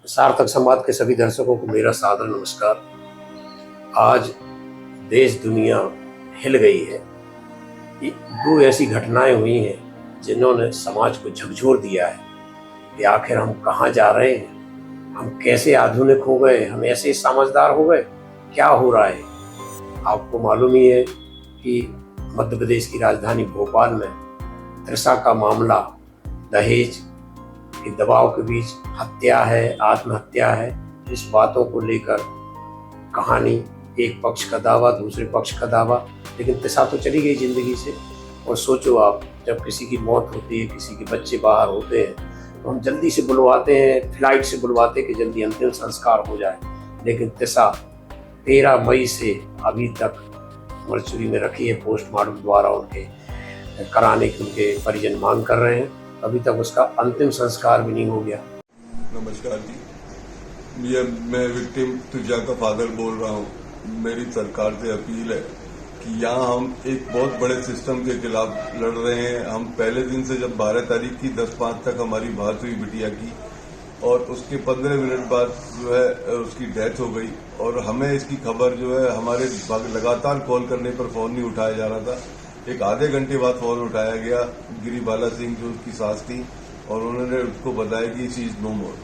सार्थक संवाद के सभी दर्शकों को मेरा सादर नमस्कार। आज देश दुनिया हिल गई है। दो ऐसी घटनाएं हुई हैं जिन्होंने समाज को झकझोर दिया है कि आखिर हम कहाँ जा रहे हैं, हम कैसे आधुनिक हो गए, हम ऐसे समझदार हो गए, क्या हो रहा है। आपको मालूम ही है कि मध्य प्रदेश की राजधानी भोपाल में त्रिशा का मामला, दहेज के दबाव के बीच हत्या है, आत्महत्या है, इस बातों को लेकर कहानी, एक पक्ष का दावा, दूसरे पक्ष का दावा, लेकिन त्रिशा तो चली गई जिंदगी से। और सोचो आप, जब किसी की मौत होती है, किसी के बच्चे बाहर होते हैं, तो हम जल्दी से बुलवाते हैं, फ्लाइट से बुलवाते हैं कि जल्दी अंतिम संस्कार हो जाए। लेकिन त्रिशा 13 मई से अभी तक मर्चुरी में रखी है, पोस्टमार्टम द्वारा उनके कराने की उनके परिजन मांग कर रहे हैं। अभी तक उसका अंतिम संस्कार भी नहीं हो गया। नमस्कार जी, ये मैं विक्टिम त्रिशा का फादर बोल रहा हूँ। मेरी सरकार से अपील है कि यहाँ हम एक बहुत बड़े सिस्टम के खिलाफ लड़ रहे हैं। हम पहले दिन से, जब 12 तारीख की 10/5 तक हमारी बात हुई बिटिया की, और उसके 15 मिनट बाद जो है उसकी डेथ हो गई, और हमें इसकी खबर जो है हमारे लगातार कॉल करने पर फोन नहीं उठाया जा रहा था। एक आधे घंटे बाद फोन उठाया गया। गिरिबाला सिंह जो उसकी सास थी, और उन्होंने उसको बताया कि शी इज नो मोर।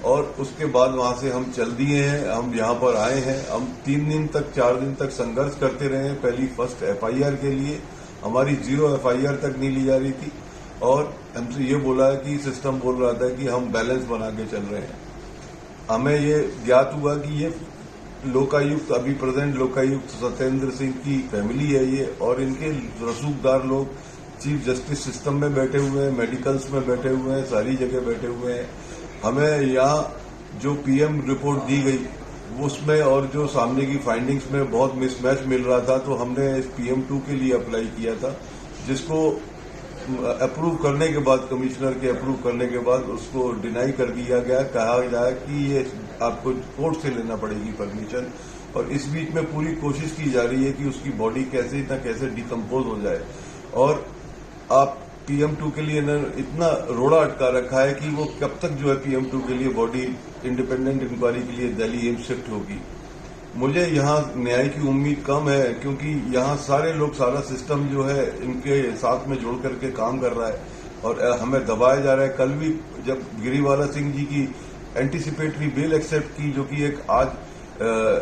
और उसके बाद वहां से हम चल दिए हैं, हम यहाँ पर आए हैं। हम 3 दिन तक 4 दिन तक संघर्ष करते रहे हैं। पहली फर्स्ट FIR के लिए हमारी 0 FIR तक नहीं ली जा रही थी, और हमसे ये बोला है कि सिस्टम बोल रहा था कि हम बैलेंस बना के चल रहे हैं। हमें ये ज्ञात हुआ कि ये लोकायुक्त, अभी प्रेजेंट लोकायुक्त सत्येंद्र सिंह की फैमिली है ये, और इनके रसूखदार लोग चीफ जस्टिस सिस्टम में बैठे हुए हैं, मेडिकल्स में बैठे हुए हैं, सारी जगह बैठे हुए हैं। हमें यहाँ जो PM रिपोर्ट दी गई उसमें और जो सामने की फाइंडिंग्स में बहुत मिसमैच मिल रहा था, तो हमने इस PM2 के लिए अप्लाई किया था, जिसको अप्रूव करने के बाद, कमिश्नर के अप्रूव करने के बाद उसको डिनाई कर दिया गया। कहा गया कि ये आपको कोर्ट से लेना पड़ेगी परमिशन। और इस बीच में पूरी कोशिश की जा रही है कि उसकी बॉडी कैसे न कैसे डिकम्पोज हो जाए। और आप PM2 के लिए इतना रोड़ा अटका रखा है कि वो कब तक जो है PM2 के लिए बॉडी इंडिपेंडेंट इंक्वायरी के लिए दिल्ली एम्स शिफ्ट होगी। मुझे यहाँ न्याय की उम्मीद कम है, क्योंकि यहाँ सारे लोग, सारा सिस्टम जो है इनके साथ में जोड़ करके काम कर रहा है, और हमें दबाया जा रहा है। कल भी जब गिरिबाला सिंह जी की एंटीसिपेटरी बेल एक्सेप्ट की, जो कि एक आज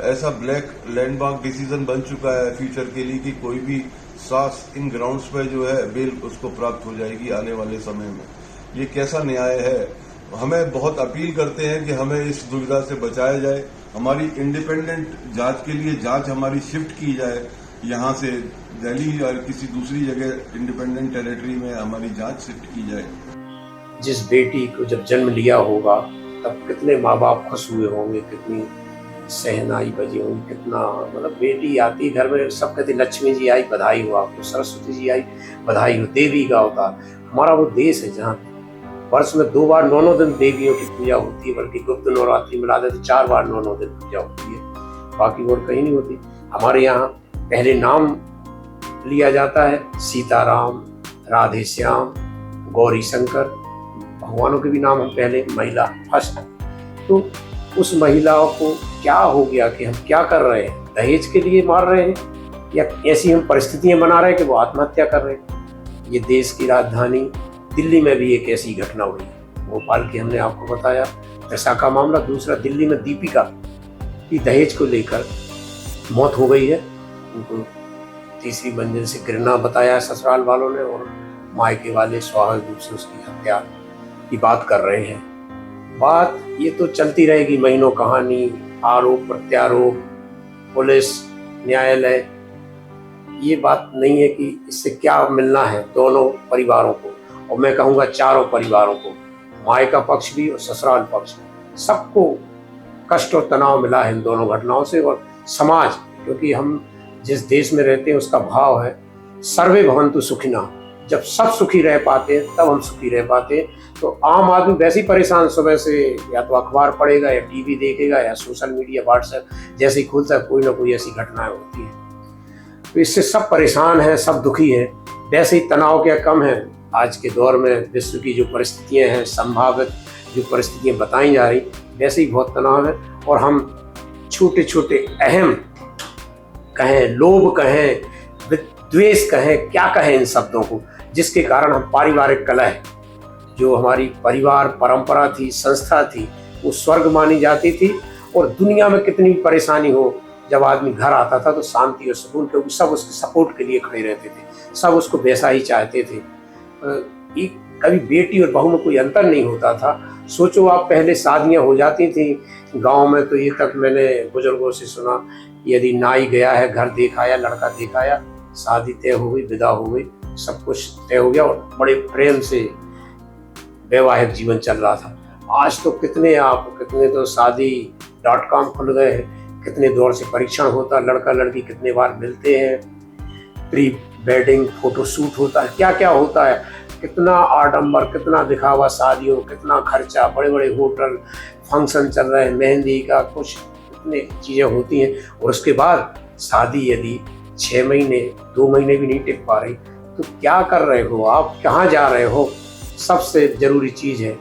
ऐसा ब्लैक लैंडमार्क डिसीजन बन चुका है फ्यूचर के लिए कि कोई भी सास इन ग्राउंड्स पे जो है बेल उसको प्राप्त हो जाएगी आने वाले समय में। ये कैसा न्याय है? हमें बहुत अपील करते हैं कि हमें इस दुविधा से बचाया जाए। हमारी इंडिपेंडेंट जांच के लिए जांच हमारी शिफ्ट की जाए, यहाँ से दिल्ली और किसी दूसरी जगह इंडिपेंडेंट टेरिटरी में हमारी जांच शिफ्ट की जाए। जिस बेटी को जब जन्म लिया होगा तब कितने माँ बाप खुश हुए होंगे, कितनी शहनाई बजी होंगी, कितना, मतलब बेटी आती घर में, सब कहते लक्ष्मी जी आई बधाई हो आपको, सरस्वती जी आई बधाई हो, देवी का अवतार। हमारा वो देश है जहाँ वर्ष में 2 बार 9 दिन देवियों की पूजा होती है, बल्कि गुप्त नवरात्रि मिला दे तो 4 बार 9 दिन पूजा होती है, बाकी और कहीं नहीं होती। हमारे यहाँ पहले नाम लिया जाता है सीताराम, राधे श्याम, गौरी शंकर, भगवानों के भी नाम हम पहले, महिला फर्स्ट। तो उस महिलाओं को क्या हो गया कि हम क्या कर रहे हैं, दहेज के लिए मार रहे हैं, या ऐसी हम परिस्थितियां बना रहे हैं कि वो आत्महत्या कर रहे हैं। ये देश की राजधानी दिल्ली में भी एक ऐसी घटना हुई, भोपाल की हमने आपको बताया त्रिशा का मामला। दूसरा, दिल्ली में दीपिका की दहेज को लेकर मौत हो गई है, उनको तीसरी मंजिल से गिरना बताया ससुराल वालों ने, और मायके वाले स्वाभाविक रूप से उसकी हत्या की बात कर रहे हैं। बात ये तो चलती रहेगी महीनों कहानी, आरोप प्रत्यारोप, पुलिस, न्यायालय। ये बात नहीं है कि इससे क्या मिलना है दोनों परिवारों को, और मैं कहूँगा चारों परिवारों को, मायका पक्ष भी और ससुराल पक्ष, सबको कष्ट और तनाव मिला है इन दोनों घटनाओं से। और समाज, क्योंकि हम जिस देश में रहते हैं उसका भाव है सर्वे भवन्तु सुखिनः। जब सब सुखी रह पाते हैं तब हम सुखी रह पाते हैं। तो आम आदमी वैसे ही परेशान, सुबह से या तो अखबार पढ़ेगा या TV देखेगा या सोशल मीडिया, व्हाट्सएप जैसे ही खुलता है कोई ना कोई ऐसी घटनाएं होती हैं। तो इससे सब परेशान हैं, सब दुखी हैं। वैसे ही तनाव क्या कम है आज के दौर में। विश्व की जो परिस्थितियां हैं, संभावित जो परिस्थितियाँ बताई जा रही वैसे ही बहुत तनाव है। और हम छोटे छोटे अहम कहें, लोभ कहें, द्वेष कहें, क्या कहें इन शब्दों को, जिसके कारण हम पारिवारिक कलह, जो हमारी परिवार परंपरा थी, संस्था थी, वो स्वर्ग मानी जाती थी। और दुनिया में कितनी परेशानी हो, जब आदमी घर आता था तो शांति और सुकून, क्योंकि सब उसके सपोर्ट के लिए खड़े रहते थे, सब उसको वैसा ही चाहते थे। कभी बेटी और बहू में कोई अंतर नहीं होता था। सोचो आप, पहले शादियां हो जाती थी गांव में तो ये तक मैंने बुजुर्गों से सुना, यदि नाई गया है, घर देखाया, लड़का देखाया, शादी तय हो गई, विदा हो गई, सब कुछ तय हो गया और बड़े प्रेम से वैवाहिक जीवन चल रहा था। आज तो कितने तो शादी.com खुल गए हैं, कितने दौर से परीक्षण होता, लड़का लड़की कितने बार मिलते हैं, प्री वेडिंग फोटो शूट होता है, क्या क्या होता है, कितना आडंबर, कितना दिखावा शादियों, कितना खर्चा, बड़े बड़े होटल, फंक्शन चल रहे हैं, मेहंदी का कुछ, कितनी चीज़ें होती हैं। और उसके बाद शादी यदि 6 महीने 2 महीने भी नहीं टिक पा रही तो क्या कर रहे हो आप, कहाँ जा रहे हो। सबसे ज़रूरी चीज़ है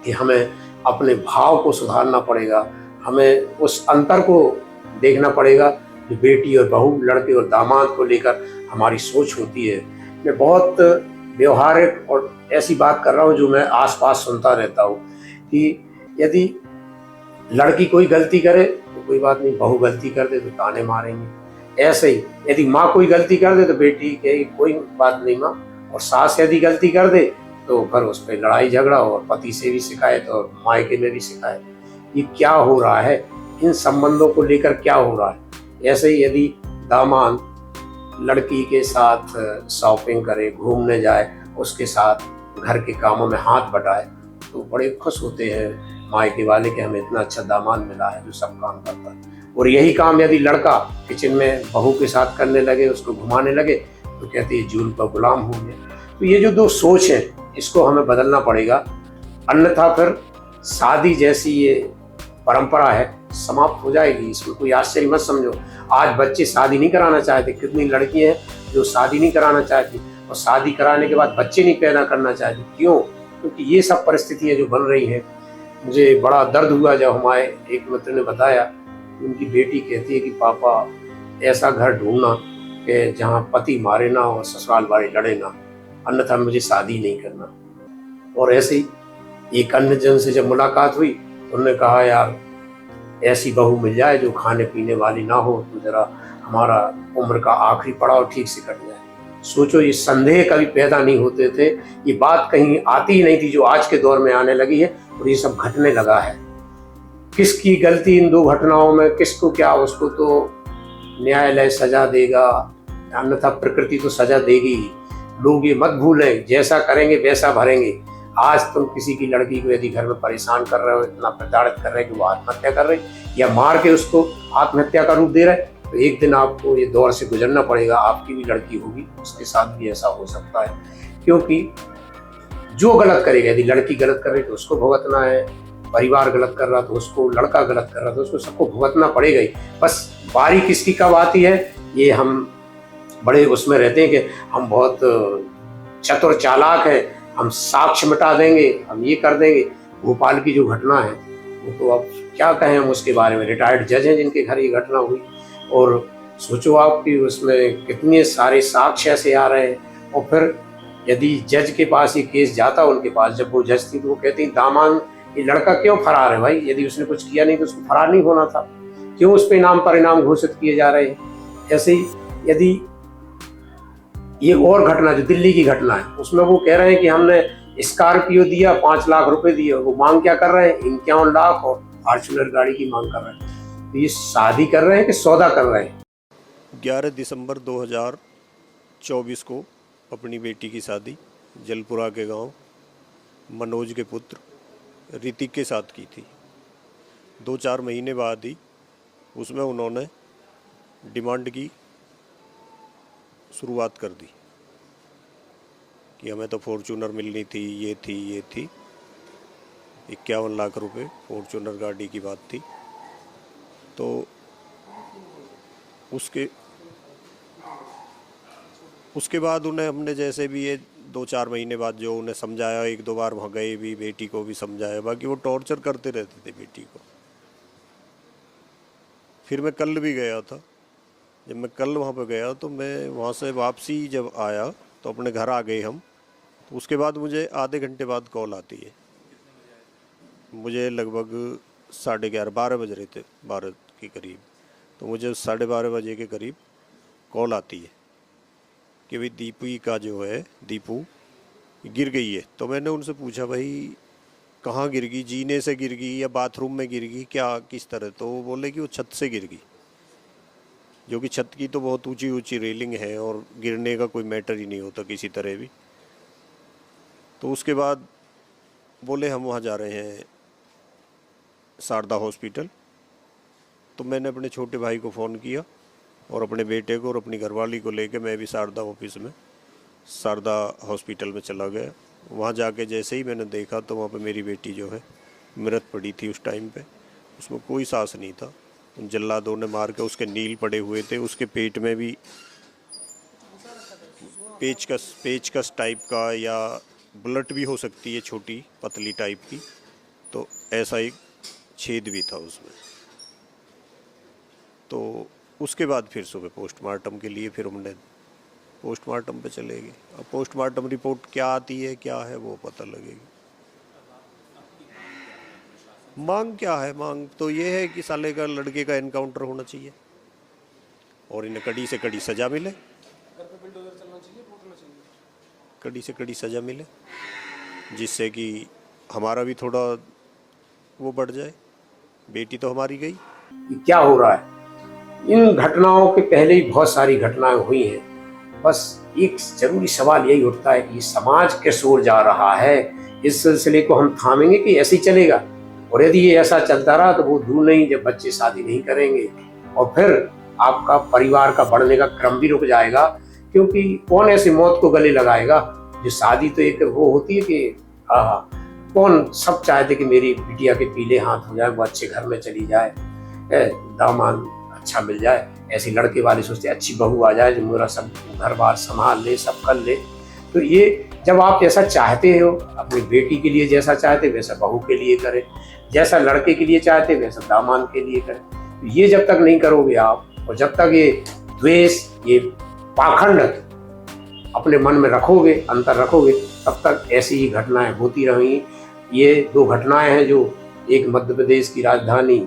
कि हमें अपने भाव को सुधारना पड़ेगा, हमें उस अंतर को देखना पड़ेगा जो बेटी और बहू, लड़के और दामाद को लेकर हमारी सोच होती है। मैं बहुत व्यवहारिक और ऐसी बात कर रहा हूँ जो मैं आसपास सुनता रहता हूँ कि यदि लड़की कोई गलती करे तो कोई बात नहीं, बहू गलती कर दे तो ताने मारेंगे। ऐसे ही यदि माँ कोई गलती कर दे तो बेटी कहेगी कोई बात नहीं माँ, और सास यदि गलती कर दे तो फिर उस पर लड़ाई झगड़ा और पति से भी शिकायत और मायके में भी शिकायत। ये क्या हो रहा है, इन संबंधों को लेकर क्या हो रहा है। ऐसे ही यदि दामाद लड़की के साथ शॉपिंग करे, घूमने जाए, उसके साथ घर के कामों में हाथ बटाए तो बड़े खुश होते हैं मायके वाले कि हमें इतना अच्छा दामाद मिला है जो सब काम करता है। और यही काम यदि लड़का किचन में बहू के साथ करने लगे, उसको घुमाने लगे, तो कहते हैं जुल्म का गुलाम हो गया। तो ये जो दो सोच है इसको हमें बदलना पड़ेगा, अन्यथा फिर शादी जैसी ये परंपरा है समाप्त हो जाएगी। इसमें कोई आश्चर्य मत समझो। आज बच्चे शादी नहीं कराना चाहते, कितनी लड़कियां हैं जो शादी नहीं कराना चाहती और शादी कराने के बाद बच्चे नहीं पैदा करना चाहती। क्यों? क्योंकि ये सब परिस्थितियां जो बन रही हैं। मुझे बड़ा दर्द हुआ जब हमारे एक मित्र ने बताया कि उनकी बेटी कहती है कि पापा ऐसा घर ढूंढना कि जहाँ पति मारे ना और ससुराल वाले लड़े ना, अन्यथा मुझे शादी नहीं करना। और ऐसे ही एक अन्य जन से जब मुलाकात हुई तो उन्होंने कहा यार ऐसी बहू मिल जाए जो खाने पीने वाली ना हो तो जरा हमारा उम्र का आखिरी पड़ाव ठीक से कट जाए। सोचो, ये संदेह कभी पैदा नहीं होते थे, ये बात कहीं आती ही नहीं थी जो आज के दौर में आने लगी है और ये सब घटने लगा है। किसकी गलती इन दो घटनाओं में, किसको क्या, उसको तो न्यायालय सजा देगा, अन्यथा प्रकृति तो सजा देगी ही। लोग ये मत भूलें, जैसा करेंगे वैसा भरेंगे। आज तुम किसी की लड़की को यदि घर में परेशान कर रहे हो, इतना प्रताड़ित कर रहे हो कि वो आत्महत्या कर रहे या मार के उसको आत्महत्या का रूप दे रहे, तो एक दिन आपको ये दौर से गुजरना पड़ेगा। आपकी भी लड़की होगी, उसके साथ भी ऐसा हो सकता है। क्योंकि जो गलत करेगा, यदि लड़की गलत कर रही तो उसको भुगतना है, परिवार गलत कर रहा तो उसको, लड़का गलत कर रहा तो उसको, सबको भुगतना पड़ेगा ही। बस बारी किसकी कब आती है ये हम बड़े उसमें रहते हैं कि हम बहुत चतुर चालाक हैं, हम साक्ष्य मिटा देंगे, हम ये कर देंगे। भोपाल की जो घटना है वो तो अब क्या कहें हम उसके बारे में। रिटायर्ड जज हैं जिनके घर ये घटना हुई और सोचो आप कि उसमें कितने सारे साक्ष्य ऐसे आ रहे हैं। और फिर यदि जज के पास ये केस जाता उनके पास, जब वो जज थी तो वो कहती दामाद ये लड़का क्यों फरार है भाई, यदि उसने कुछ किया नहीं तो उसको फरार नहीं होना था, क्यों उस पर इनाम परिणाम घोषित किए जा रहे हैं। ऐसे ही यदि ये और घटना जो दिल्ली की घटना है उसमें वो कह रहे हैं कि हमने स्कॉर्पियो दिया, 5 लाख रुपए दिए, वो मांग क्या कर रहे हैं 51 लाख और फॉर्च्यूनर गाड़ी की मांग कर रहे हैं। तो ये शादी कर रहे हैं कि सौदा कर रहे हैं। 11 दिसंबर 2024 को अपनी बेटी की शादी जलपुरा के गांव मनोज के पुत्र ऋतिक के साथ की थी। 2-4 महीने बाद ही उसमें उन्होंने डिमांड की शुरुआत कर दी कि हमें तो फॉर्च्यूनर मिलनी थी, ये थी 51 लाख रुपए फॉर्च्यूनर गाड़ी की बात थी। तो उसके बाद उन्हें हमने जैसे भी ये 2-4 महीने बाद जो उन्हें समझाया, 1-2 बार वहाँ गए भी, बेटी को भी समझाया, बाकी वो टॉर्चर करते रहते थे बेटी को। फिर मैं कल भी गया था। जब मैं कल वहाँ पे गया तो मैं वहाँ से वापसी जब आया तो अपने घर आ गए हम। तो उसके बाद मुझे आधे घंटे बाद कॉल आती है। मुझे लगभग 11:30 12 बज रहे थे, 12 के करीब। तो मुझे 12:30 बजे के करीब कॉल आती है कि भाई दीपू गिर गई है। तो मैंने उनसे पूछा, भाई कहाँ गिर गई, जीने से गिर गई या बाथरूम में गिर गई, क्या किस तरह? तो वो बोले कि वो छत से गिर गई, जो कि छत की तो बहुत ऊंची ऊंची रेलिंग है और गिरने का कोई मैटर ही नहीं होता किसी तरह भी। तो उसके बाद बोले हम वहाँ जा रहे हैं शारदा हॉस्पिटल। तो मैंने अपने छोटे भाई को फ़ोन किया और अपने बेटे को और अपनी घरवाली को लेके मैं भी शारदा हॉस्पिटल में चला गया। वहाँ जाके जैसे ही मैंने देखा तो वहाँ पे मेरी बेटी जो है मृत पड़ी थी। उस टाइम पे उसमें कोई सांस नहीं था। उन जल्लादों ने मार के उसके नील पड़े हुए थे, उसके पेट में भी पेचकस टाइप का या ब्लड भी हो सकती है, छोटी पतली टाइप की, तो ऐसा एक छेद भी था उसमें। तो उसके बाद फिर सुबह पोस्टमार्टम के लिए फिर हमने पोस्टमार्टम पे चले गए। अब पोस्टमार्टम रिपोर्ट क्या आती है, क्या है, वो पता लगेगी। मांग क्या है? मांग तो ये है कि साले का लड़के का एनकाउंटर होना चाहिए और इन्हें कड़ी से कड़ी सज़ा मिले। कड़ी से कड़ी सज़ा मिले जिससे कि हमारा भी थोड़ा वो बढ़ जाए। बेटी तो हमारी गई। क्या हो रहा है? इन घटनाओं के पहले ही बहुत सारी घटनाएं हुई हैं। बस एक जरूरी सवाल यही उठता है कि समाज किस ओर जा रहा है। इस सिलसिले को हम थामेंगे कि ऐसे ही चलेगा? और यदि ये ऐसा चलता रहा तो वो दूर नहीं, जब बच्चे शादी नहीं करेंगे और फिर आपका परिवार का बढ़ने का क्रम भी रुक जाएगा। क्योंकि कौन ऐसी मौत को गले लगाएगा? जो शादी तो एक वो होती है कि कौन सब चाहते कि मेरी बिटिया के पीले हाथ हो जाए, वो अच्छे घर में चली जाए, दामाद अच्छा मिल जाए। ऐसे लड़के वाले सोचते अच्छी बहू आ जाए जो मेरा सब घर बार संभाल ले, सब कर ले। तो ये जब आप जैसा चाहते हो अपनी बेटी के लिए, जैसा चाहते वैसा बहू के लिए करें, जैसा लड़के के लिए चाहते वैसा दामाद के लिए करें। तो ये जब तक नहीं करोगे आप, और जब तक ये द्वेष, ये पाखंड अपने मन में रखोगे, अंतर रखोगे, तब तक ऐसी ही घटनाएं होती रहेंगी। ये 2 घटनाएं हैं जो एक मध्य प्रदेश की राजधानी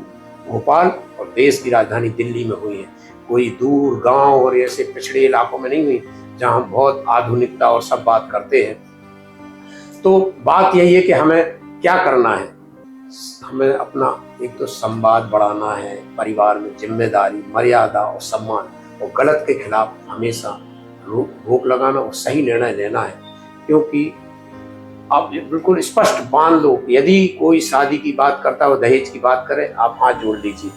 भोपाल और देश की राजधानी दिल्ली में हुई है। कोई दूर गांव और ऐसे पिछड़े इलाकों में नहीं हुई जहां हम बहुत आधुनिकता और सब बात करते हैं। तो बात यही है कि हमें क्या करना है। हमें अपना एक तो संवाद बढ़ाना है, परिवार में जिम्मेदारी, मर्यादा और सम्मान, और गलत के खिलाफ हमेशा रोक लगाना और सही निर्णय लेना है। क्योंकि आप बिल्कुल स्पष्ट मान लो, यदि कोई शादी की बात करता है, दहेज की बात करे, आप हाथ जोड़ लीजिए।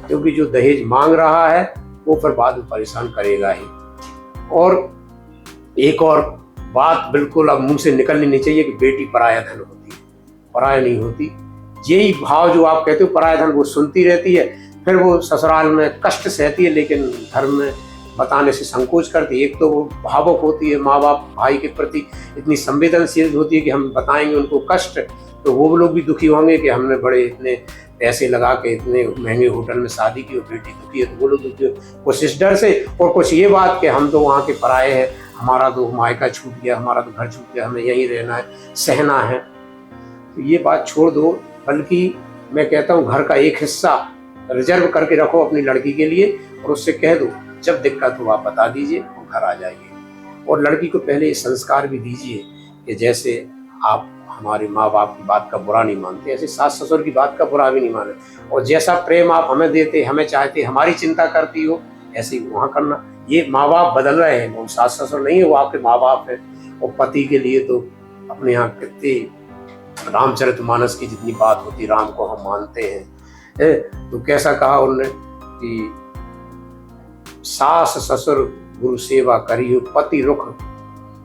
क्योंकि जो दहेज मांग रहा है वो फिर बाद में परेशान करेगा ही। और एक और बात बिल्कुल अब मुंह से निकलनी नहीं चाहिए कि बेटी पराया धन होती है। पराया नहीं होती। यही भाव जो आप कहते हो पराया धन, वो सुनती रहती है, फिर वो ससुराल में कष्ट सहती है, लेकिन घर में बताने से संकोच करती है। एक तो वो भावुक होती है, माँ बाप भाई के प्रति इतनी संवेदनशील होती है कि हम बताएंगे उनको कष्ट, तो वो लोग भी दुखी होंगे कि हमने बड़े इतने पैसे लगा के इतने महंगे होटल में शादी की और बेटी दुखी है, तो वो लोग दुखी हो। कुछ इस डर से और कुछ ये बात कि हम तो वहाँ के पराये हैं, हमारा तो मायका छूट गया, हमारा तो घर छूट गया, हमें यहीं रहना है, सहना है। तो ये बात छोड़ दो। बल्कि मैं कहता हूँ घर का एक हिस्सा रिजर्व करके रखो अपनी लड़की के लिए, और उससे कह दो जब दिक्कत हो आप बता दीजिए और घर आ जाइए। और लड़की को पहले ये संस्कार भी दीजिए कि जैसे आप हमारे माँ बाप की बात का बुरा नहीं मानते, ऐसे सास ससुर की बात का बुरा भी नहीं माने, और जैसा प्रेम आप हमें देते, हमें चाहते, हमारी चिंता करती हो, ऐसे ही वहाँ करना। ये माँ बाप बदल रहे हैं, वो सास ससुर नहीं है, वो आपके माँ बाप है। और पति के लिए तो अपने यहाँ कितने रामचरितमानस की जितनी बात होती, राम को हम मानते हैं। तो कैसा कहा उन्होंने कि सास ससुर गुरु सेवा करियो, पति रुख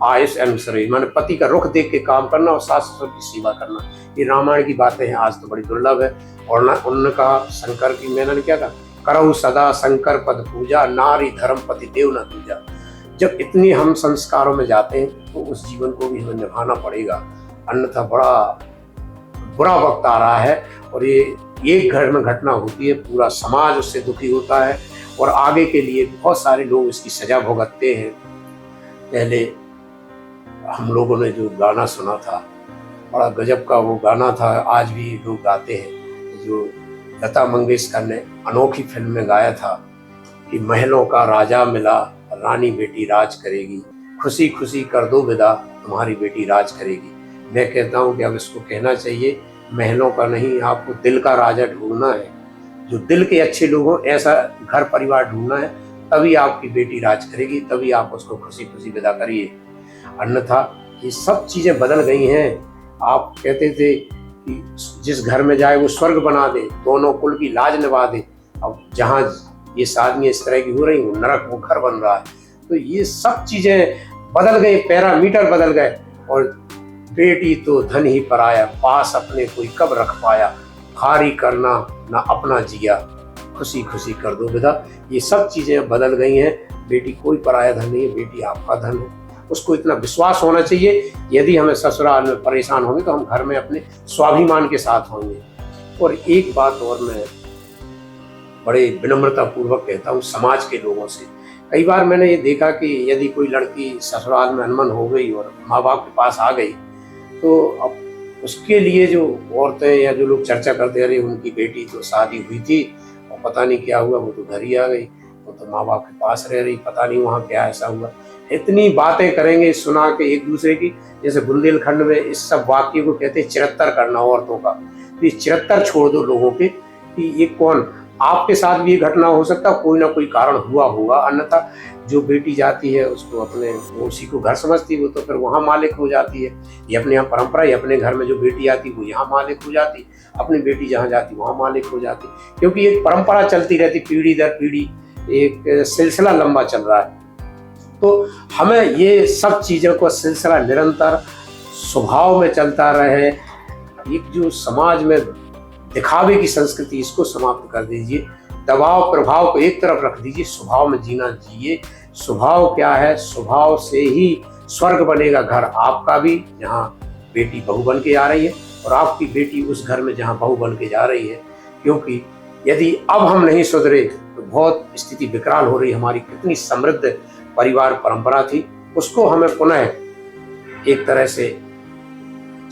आयुष अनुसरे, माने पति का रुख देख के काम करना और सास ससुर की सेवा करना। ये रामायण की बातें हैं, आज तो बड़ी दुर्लभ है। और ना उन्होंने कहा शंकर की, मैंने क्या कहा, करहु सदा शंकर पद पूजा, नारी धर्म पति देव न दूजा। जब इतनी हम संस्कारों में जाते हैं तो उस जीवन को भी हमें निभाना पड़ेगा, अन्यथा बड़ा बुरा वक्त आ रहा है। और ये एक घर में घटना होती है, पूरा समाज उससे दुखी होता है और आगे के लिए बहुत सारे लोग इसकी सजा भुगतते हैं। पहले हम लोगों ने जो गाना सुना था, बड़ा गजब का वो गाना था, आज भी लोग गाते हैं, जो लता मंगेशकर ने अनोखी फिल्म में गाया था कि महलों का राजा मिला, रानी बेटी राज करेगी, खुशी खुशी कर दो विदा, तुम्हारी बेटी राज करेगी। मैं कहता हूँ कि अब इसको कहना चाहिए, महलों का नहीं, आपको दिल का राजा ढूंढना है, जो दिल के अच्छे लोग हों ऐसा घर परिवार ढूंढना है, तभी आपकी बेटी राज करेगी, तभी आप उसको खुशी खुशी विदा करिए। अन्यथा ये सब चीज़ें बदल गई हैं। आप कहते थे कि जिस घर में जाए वो स्वर्ग बना दे, दोनों कुल की लाज निभा दे, अब जहाँ ये शादियाँ इस तरह की हो रही वो नरक वो घर बन रहा है। तो ये सब चीज़ें बदल गई, पैरामीटर बदल गए। और बेटी तो धन ही पराया, पास अपने कोई कब रख पाया, खारी करना ना अपना जिया, खुशी खुशी कर दो विदा। ये सब चीज़ें बदल गई हैं। बेटी कोई पराया धन नहीं है, बेटी आपका धन है। उसको इतना विश्वास होना चाहिए, यदि हमें ससुराल में परेशान होंगे तो हम घर में अपने स्वाभिमान के साथ होंगे। और एक बात और मैं बड़े विनम्रता पूर्वक कहता हूँ समाज के लोगों से, कई बार मैंने ये देखा कि यदि कोई लड़की ससुराल में अनबन हो गई और माँ बाप के पास आ गई, तो अब उसके लिए जो औरतें या जो लोग चर्चा करते, अरे उनकी बेटी तो शादी हुई थी और पता नहीं क्या हुआ, वो तो घर ही आ गई, वो तो माँ बाप के पास रह रही, पता नहीं वहाँ क्या ऐसा हुआ। इतनी बातें करेंगे सुना के एक दूसरे की, जैसे बुंदेलखंड में इस सब वाक्य को कहते हैं चिरत्तर करना औरतों का। तो ये चिरत्तर छोड़ दो लोगों के कि ये कौन, आपके साथ भी ये घटना हो सकता, कोई ना कोई कारण हुआ होगा। अन्यथा जो बेटी जाती है उसको अपने उसी को घर समझती, वो तो फिर वहाँ मालिक हो जाती है। ये अपने यहाँ परंपरा है, अपने घर में जो बेटी आती वो यहाँ मालिक हो जाती, अपनी बेटी जहाँ जाती वहाँ मालिक हो जाती, क्योंकि एक परंपरा चलती रहती पीढ़ी दर पीढ़ी, एक सिलसिला लंबा चल रहा है। तो हमें ये सब चीज़ों को सिलसिला निरंतर स्वभाव में चलता रहे। एक जो समाज में दिखावे की संस्कृति, इसको समाप्त कर दीजिए, दबाव प्रभाव को एक तरफ रख दीजिए, स्वभाव में जीना जिए। स्वभाव क्या है, स्वभाव से ही स्वर्ग बनेगा घर आपका भी, जहाँ बेटी बहू बन के आ रही है, और आपकी बेटी उस घर में जहाँ बहू बन के जा रही है। क्योंकि यदि अब हम नहीं सुधरे तो बहुत स्थिति विकराल हो रही। हमारी कितनी समृद्ध परिवार परंपरा थी, उसको हमें पुनः एक तरह से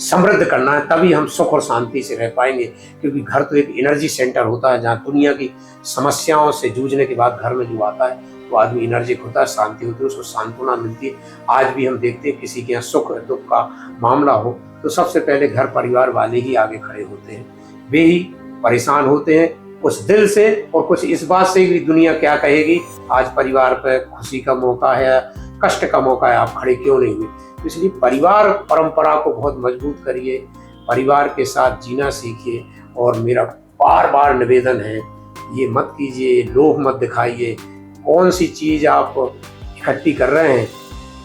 समृद्ध करना है, तभी हम सुख और शांति से रह पाएंगे। क्योंकि घर तो एक एनर्जी सेंटर होता है, जहाँ दुनिया की समस्याओं से जूझने के बाद घर में जो आता है तो आदमी एनर्जिक होता है, शांति होती है, उसको सांत्वना मिलती है। आज भी हम देखते हैं किसी के यहाँ सुख दुख का मामला हो तो सबसे पहले घर परिवार वाले ही आगे खड़े होते हैं, वे ही परेशान होते हैं कुछ दिल से और कुछ इस बात से भी दुनिया क्या कहेगी, आज परिवार पर खुशी का मौका है, कष्ट का मौका है, आप खड़े क्यों नहीं हुए। तो इसलिए परिवार परंपरा को बहुत मजबूत करिए, परिवार के साथ जीना सीखिए। और मेरा बार बार निवेदन है, ये मत कीजिए, लोभ मत दिखाइए। कौन सी चीज़ आप इकट्ठी कर रहे हैं,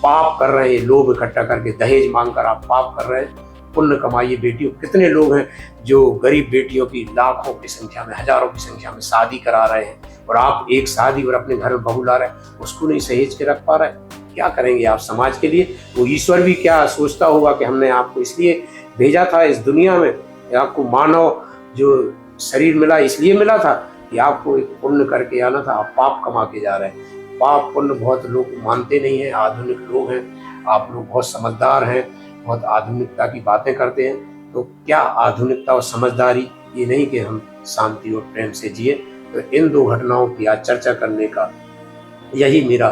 पाप कर रहे हैं, लोभ इकट्ठा करके दहेज मांगकर आप पाप कर रहे हैं। पुण्य कमाइए। बेटियों, कितने लोग हैं जो गरीब बेटियों की लाखों की संख्या में, हजारों की संख्या में शादी करा रहे हैं, और आप एक शादी और अपने घर में बहू ला रहे हैं, उसको नहीं सहेज के रख पा रहे हैं। क्या करेंगे आप समाज के लिए। वो ईश्वर भी क्या सोचता होगा कि हमने आपको इसलिए भेजा था इस दुनिया में, आपको मानव जो शरीर मिला इसलिए मिला था कि आपको एक पुण्य करके आना था, आप पाप कमा के जा रहे हैं। पाप पुण्य बहुत लोग मानते नहीं हैं, आधुनिक लोग हैं, आप लोग बहुत समझदार हैं, बहुत आधुनिकता की बातें करते हैं। तो क्या आधुनिकता और समझदारी ये नहीं कि हम शांति और प्रेम से जिए। तो इन दो घटनाओं की आज चर्चा करने का यही मेरा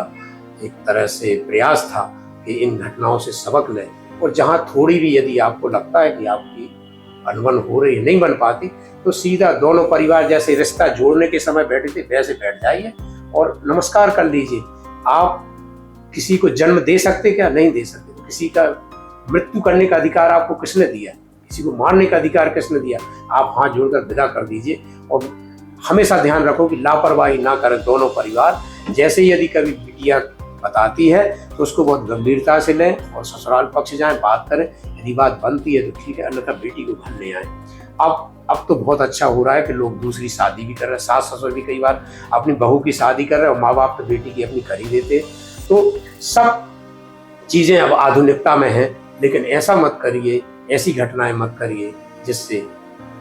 एक तरह से प्रयास था कि इन घटनाओं से सबक लें, और जहाँ थोड़ी भी यदि आपको लगता है कि आपकी अनबन हो रही है, नहीं बन पाती, तो सीधा दोनों परिवार जैसे रिश्ता जोड़ने के समय बैठे थे वैसे बैठ जाइए और नमस्कार कर लीजिए। आप किसी को जन्म दे सकते क्या? नहीं दे सकते। किसी का मृत्यु करने का अधिकार आपको किसने दिया? किसी को मारने का अधिकार किसने दिया? आप हाथ जोड़कर विदा कर दीजिए। और हमेशा ध्यान रखो कि लापरवाही ना करें दोनों परिवार। जैसे यदि कभी बिटिया बताती है तो उसको बहुत गंभीरता से लें और ससुराल पक्ष जाएं, बात करें। यदि बात बनती है तो ठीक है, अन्यथा बेटी को घर ले आएं। अब तो बहुत अच्छा हो रहा है कि लोग दूसरी शादी भी कर रहे हैं, सास ससुर भी कई बार अपनी बहू की शादी कर रहे हैं और माँ बाप तो बेटी की अपनी कर ही देते हैं। तो सब चीज़ें अब आधुनिकता में हैं, लेकिन ऐसा मत करिए, ऐसी घटनाएं मत करिए जिससे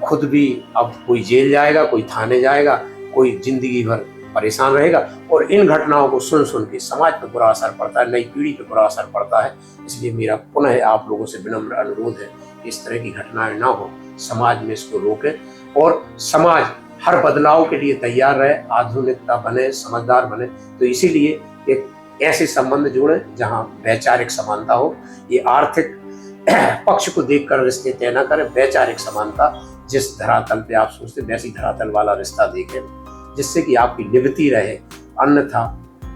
खुद भी अब कोई जेल जाएगा, कोई थाने जाएगा, कोई जिंदगी भर परेशान रहेगा। और इन घटनाओं को सुन सुन के समाज पर बुरा असर पड़ता है, नई पीढ़ी पर बुरा असर पड़ता है। इसलिए मेरा पुनः आप लोगों से विनम्र अनुरोध है कि इस तरह की घटनाएं ना हो, समाज में इसको रोकें और समाज हर बदलाव के लिए तैयार रहे, आधुनिकता बने, समझदार बने। तो इसीलिए एक ऐसे संबंध जोड़े जहां वैचारिक समानता हो। ये आर्थिक पक्ष को देखकर रिश्ते तय न करें, वैचारिक समानता, जिस धरातल पे आप सोचते वैसी धरातल वाला रिश्ता देखें, जिससे कि आपकी निभती रहे। अन्यथा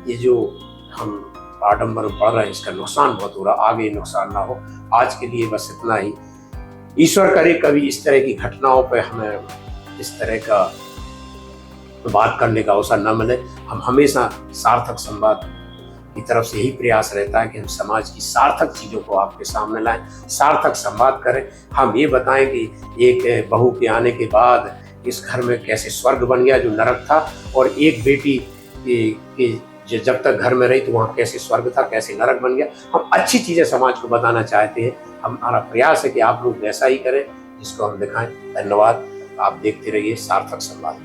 ये जो हम आडंबर बढ़ रहे हैं, इसका नुकसान बहुत हो रहा, आगे नुकसान ना हो। आज के लिए बस इतना ही। ईश्वर करे कभी इस तरह की घटनाओं पे हमें इस तरह का बात करने का अवसर न मिले। हम हमेशा सार्थक संवाद की तरफ से यही प्रयास रहता है कि हम समाज की सार्थक चीज़ों को आपके सामने लाएं, सार्थक संवाद करें। हम ये बताएं कि एक बहू के आने के बाद इस घर में कैसे स्वर्ग बन गया जो नरक था, और एक बेटी की जब तक घर में रही तो वहाँ कैसे स्वर्ग था, कैसे नरक बन गया। हम अच्छी चीज़ें समाज को बताना चाहते हैं। हमारा प्रयास है कि आप लोग वैसा ही करें जिसको हम दिखाएं। धन्यवाद। आप देखते रहिए सार्थक संवाद।